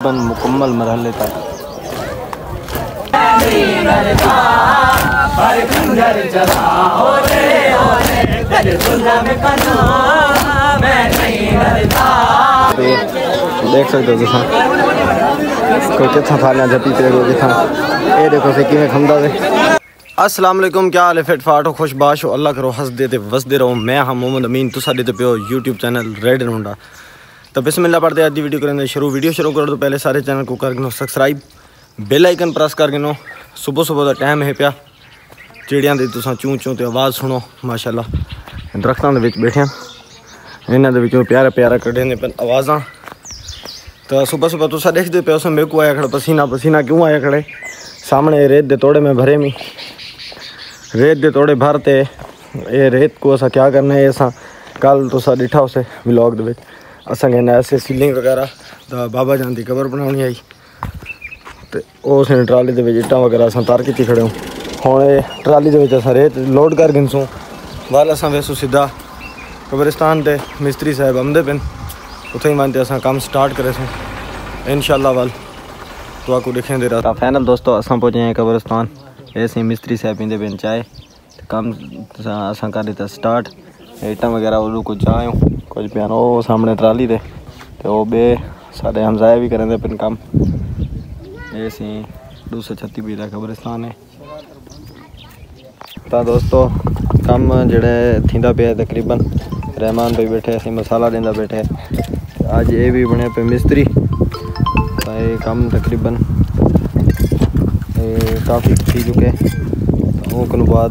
मुकम्मल मरहले तक। देख सकते हो तुम कोई कितना फालियां जपी पे कोई कितना ये देखो से किवें खंदा वे। अस्सलाम वालेकुम, क्या हाल है? फिट फाट हो, खुशबाश हो, अल्लाह करो हंसदे ते वसदे रहो। मैं हाँ मोहम्मद अमीन, तुसा दे पे हो यूट्यूब चैनल रेड मुंडा। तो बिस्मिल्लाह पढ़ते आज दी वीडियो करेंगे शुरू। वीडियो शुरू करो तो पहले सारे चैनल को कर गिनो सब्सक्राइब, बेल आइकन प्रेस कर गिनो। सुबह सुबह का टाइम है पिया, चिड़ियां दी तुसां चूं चूं ते आवाज़ सुनो। माशाल्लाह दरख्तां दे विच बैठे इन्हां दे विचों प्यारा प्यारा कड्ढे ने पर आवाज़ां। तो सुबह सुबह तुसा देखते पे उसमें मेरे को आया खड़ा पसीना पसीना क्यों आया खड़े। सामने रेत दे तोड़े में भरे मी रेत दे तोड़े भरते ये रेत को असा क्या करना है। असा कल तुसा दिठा उसे व्लॉग दे विच असा कहना ऐसे सीलिंग वगैरह तो बाबा जान की कबर बनानी आई तो उसने ट्राली के इट्टां वगैरह अस तार की खड़े हूँ। हुण ट्राली के अस रेत लोड कर गिनसूँ वाल अस वेसू सीधा कब्रिस्तान ते मिस्त्री साहब आमदे पिन उथे ही मानते अस काम स्टार्ट करे सूँ इंशाल्लाह वाल तो आपको दिखें दे रहा। फाइनल दोस्तों अस पहुँचे हैं कब्रिस्तान। ऐसे मिस्त्री साहब पींदे पिन चाय काम अस कर दिता स्टार्ट। इट्टां वगैरह वो कुछ जाए कुछ पियान वो सामने ट्राली दे तो वो बे सारे हमजाया भी करेंगे पिन काम। ये सी 236 बीरा कब्रिस्तान है। तो दोस्तों काम जड़े थींदा पे तकरीबन रहमान भाई बैठे ऐसे मसाला देंदा बैठे आज ये भी बने पे मिस्त्री। तो ये काम तकरीबन काफ़ी थी चुके वो बाद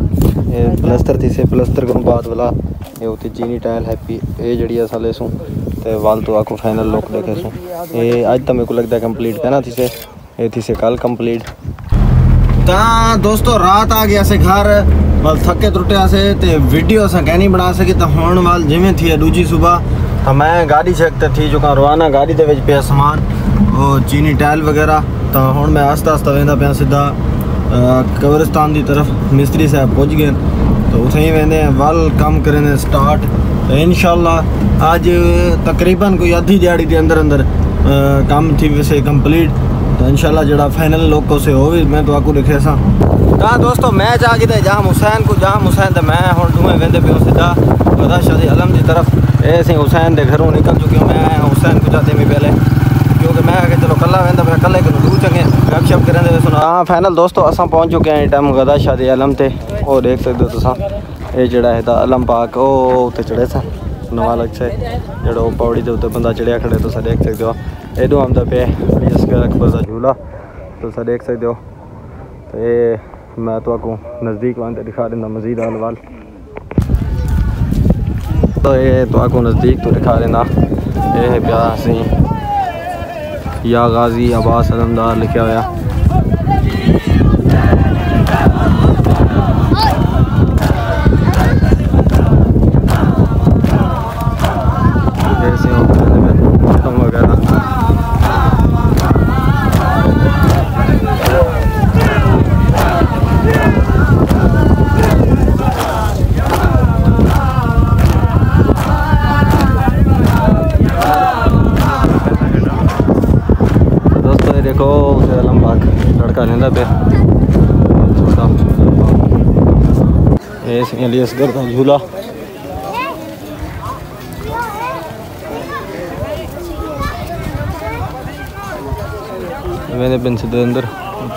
प्लस्तर थी से प्लस्तर को बाद वाला ये होती चीनी टाइल हैप्पी ये जड़ी अस ले सूँ तो वाल तो आपको फाइनल लुक देखे सूँ। ये अज तो मेरे को लगता है कंप्लीट कहना थी से ये थी से कल कंप्लीट। तो दोस्तों रात आ गया से घर वाल थके त्रुटे से तो वीडियो अस कह नहीं बना सकी। तो हुण वाल जिमें थी दूजी सुबह तो मैं गाड़ी छकते थी चुका रवाना गाड़ी के पे सामान वो चीनी टाइल वगैरह। तो हुण मैं आस्ता आस्ता वेंदा पिया सीधा कब्रिस्तान की तरफ। मिस्त्री साहब पहुँच गए तो उसे ही वेंदे वाल काम करें स्टार्ट। तो इंशाल्लाह आज तकरीबन कोई आधी दिहाड़ी के अंदर अंदर काम थी वैसे कंप्लीट। तो इंशाल्लाह जड़ा फाइनल लोग से हो भी मैं तो आपको दिखे सा। तो दोस्तों मैच आ गया जहाँ हुसैन को जहाँ हुसैन तो मैं हम दुएँ वेंदे पे सीधा गदा शादी अलम की तरफ। ऐसे हुसैन के घरों निकल चुके मैं हुसैन को जाते मैं पहले क्योंकि मैं आगे चलो कला वेंदा मैं कले को दू चंगे गपशप करें सुना। हाँ फाइनल दोस्तों अस पहुँच चुके हैं टाइम गदा शादी अलम ते और देख सकते हो तुसा ये जड़ा है अलम पाक वो उत्ते चढ़े सा नवालक से जो पौड़ी के उत्ते बंदा चढ़िया खड़े तुसा देख सकते हो। एदों आमदा पे असगर अकबर का झूला तुसा देख सकते हो। तो ये मैं तो आपको नज़दीक वहाँ दिखा देना मजीद अलवाल। तो ये तो आपको नज़दीक तो दिखा देना ये है प्यारा सी या गाजी अब्बास अलमदार लिखा हुआ। देखो उसे अलम पाक लड़का लेंदा पे ये असगर का झूला। मैंने पिन सीधे अंदर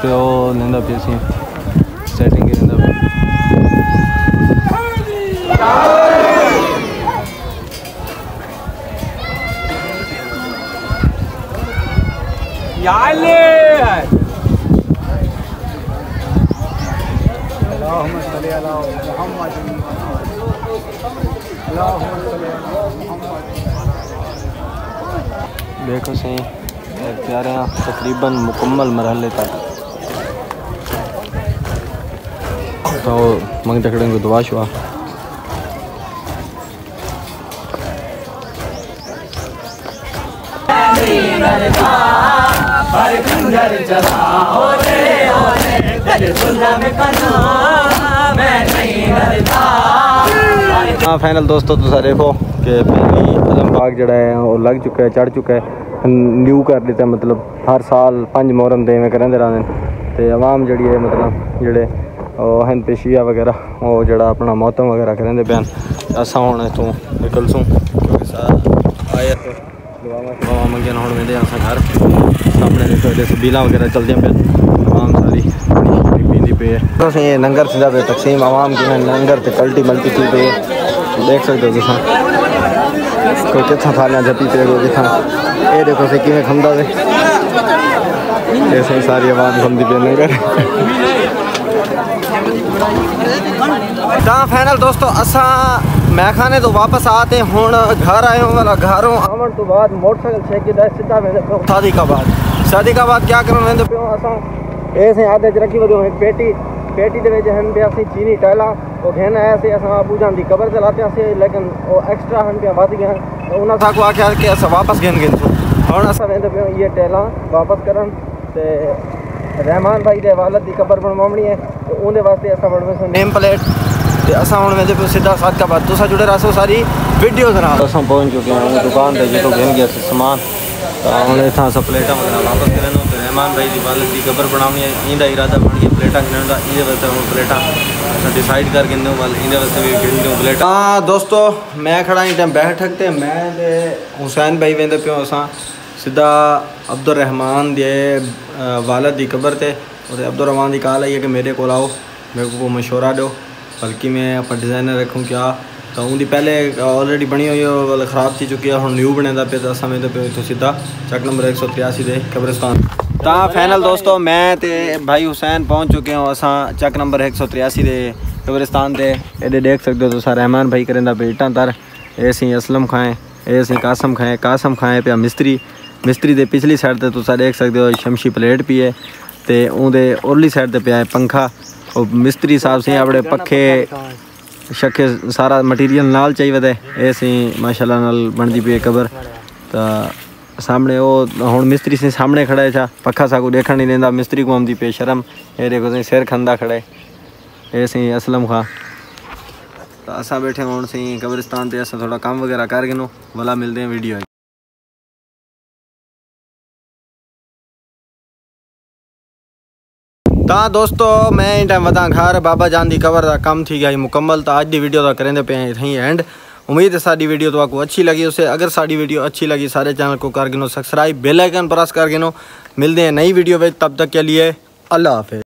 तो लेंदा पे सेटिंग के लेंदा पे देखो सही प्यारे तकरीबन मुकम्मल मरहले तक। तो मंग तकड़े को दुआ शुआ हाँ फाइनल दोस्तों तुसा देखो कि पहली अलम पाक जड़ा है वो लग चुका है चढ़ चुका है। न्यू कर दिता, मतलब हर साल 5 मुहर्रम ते इवें करेंदे रहंदे ते आवाम जड़ी है मतलब जेड़े हैं पेशिया वगैरह वो जड़ा अपना मौतम वगैरह करेंदे पैन। असा हुण इत्थों निकलसूं क्योंकि आए तो दुआ मंगे हुण वेंदे असां घर। सामने देखो सबीला वगैरह चलदियां पैन, आवाम सारी पींदी पे है। ये लंगर सीधा पे तकसीम आवाम की लंगर ते कल्टी मल्टी थी पे देख सकते हो तुम, कोई कितना थालियां जपी पे कोई कितना। ये देखो से किवें खंदा से ऐसे सारी आवाम खंदी पे लंगर। हाँ फाइनल दोस्तों असा मैं खाने तो वापस आते हूँ घर आए हूँ। वाला घरों आवन तो बाद मोटरसाइकिल छेकी सीधा वेंदे पियो सादिकाबाद क्या करण वेंदे पियो असा। ऐसे आदे च रखी वजो एक पेटी दे विच हन पे असी चीनी टाला वो घेन आया से असा अबू जान दी कबर ते लाते से, लेकिन वो एक्स्ट्रा हन पे वध गया तो उन्हां सां को आख्या कि असा वापस घेन हुण असा वेंदे पियो ये टेला वापस करन ते रहमान भाई दे वालद दी कबर बनवावणी है तो उहदे वास्ते असा बनवे नेम प्लेट ते असा हुण वेंदे पियो सीधा सादिकाबाद। तुसा जुड़े रहो सारी वीडियो जरा। असा पहुंच चुके हैं दुकान ते जो घेन गया सामान तो हुण इत्थां असां प्लेटां वगैरह वापस करें तो रहमान भाई की वालद की कबर बनानी है। इंदा इरादा बन गया प्लेटां गिनण दा, इहदे वास्ते हुण प्लेटां असां डिसाइड कर गिनदे वाल इंदे वास्ते भी गिन दूं प्लेटां। हाँ दोस्तों मैं खड़ा इस टाइम बैठक ते मैं ते हुसैन भाई वेंदे पियो असां सीधा अब्दुलरहमान दे वालद की कबर ते। और अब्दुलरहमान की कॉल आई है कि मेरे को आओ, मेरे को मशवरा दो बल्कि मैं अपना डिज़ाइनर रखूँ क्या। तो उनकी पहले ऑलरेडी बनी हुई है ख़राब थी चुकी है, हम न्यू बने पे तो समय पे इतों सीधा चक नंबर 183 दे कब्रिस्तान। तो फाइनल दोस्तों मैं ते भाई हुसैन पहुँच चुके हो असा चक नंबर 183 दे कब्रिस्तान से। ये देख सकते हो तुम रहमान भाई करेंदा पे इटां तर, ये सी असलम खाएँ, ये सी कासम खाएँ पे मिस्त्री दे पिछली साइड ते तुम देख सकते हो शमशी प्लेट पी है तो उनके उरली साइड ते पे है पंखा। और मिस्त्री साहब से अपने पखे शखे सारा मटीरियल नाल चाहिए थे। ऐसी माशाल्लाह नाल बनती पी कबर। तो सामने वो हुण मिस्त्री से सामने खड़ा है, पखा साकू देखण नहीं देंदा, मिस्त्री को आमदी पे शर्म। ये देखो सिर खंदा खड़े ऐसे असलम खां। तो असा बैठे हुण सी कब्रिस्तान ते असा थोड़ा काम वगैरह कर गिनो वाला मिलते हैं वीडियो। तो दोस्तों मैं इन टाइम वधा घर बाबा जान की कबर का काम थी गया मुकम्मल। तो अज की वीडियो का करेंगे पे इतनी एंड। उम्मीद है साड़ी वीडियो तो आपको अच्छी लगी। उसे अगर साड़ी वीडियो अच्छी लगी सारे चैनल को कर गिनो सब्सक्राइब, बेल आइकन प्रेस कर गिनो। मिलते हैं नई वीडियो में, तब तक के लिए अल्लाह हाफिज़।